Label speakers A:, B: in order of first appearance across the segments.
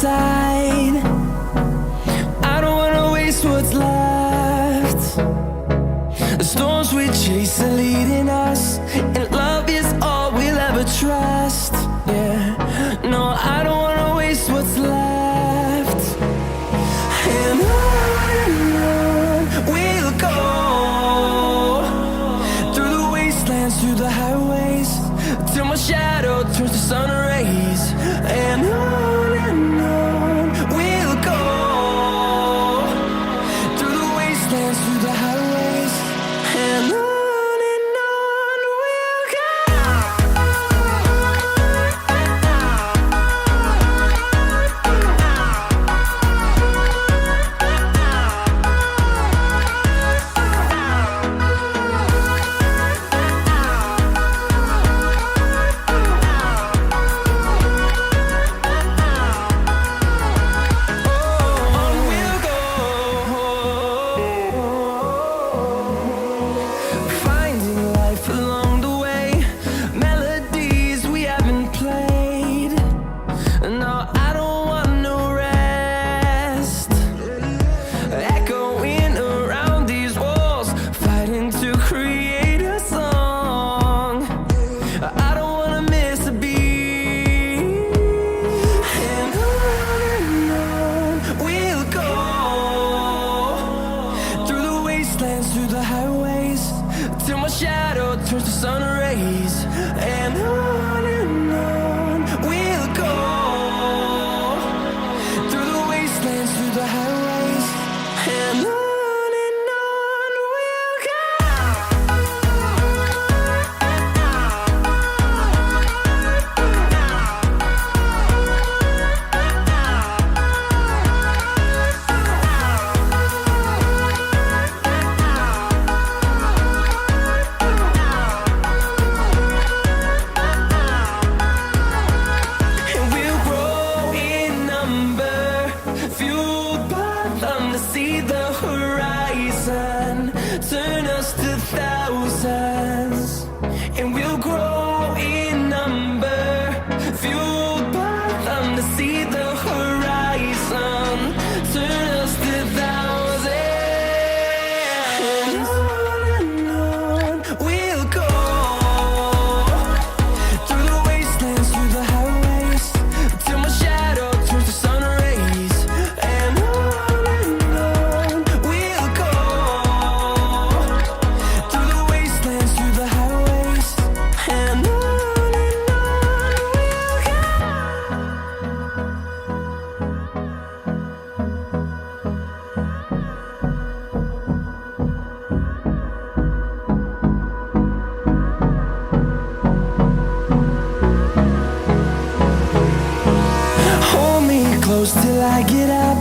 A: side. I don't wanna waste what's left. The storms we chase are leading us, and love is all we'll ever trust. Yeah, no, I don't wanna waste what's left. And on we'll go, through the wastelands, through the highways, till my shadow turns to sun rays. And on we'll go, through the wastelands, through the highways, and on we'll go. Through the highways, till my shadow turns to sun rays. And on we'll go, through the wastelands, through the highways, and on we'll go. See the horizon, turn us to thousands, and we'll grow in number, fueled by them to see the horizon, turn us to thousands. And on we'll go, through the wastelands, through the highways, till my shadow turns to sun rays. And close till I get up,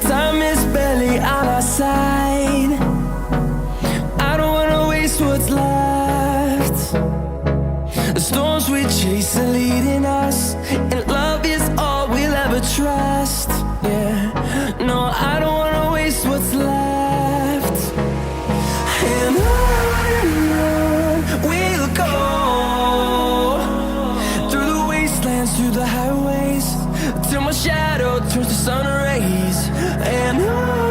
A: time is barely on our side. I don't wanna waste what's left. The storms we chase are leading us, and love is all we'll ever trust. Yeah, no, I don't wanna waste what's left. And on we'll go, through the wastelands, through the highways, till my shadow turns to sun rays. And on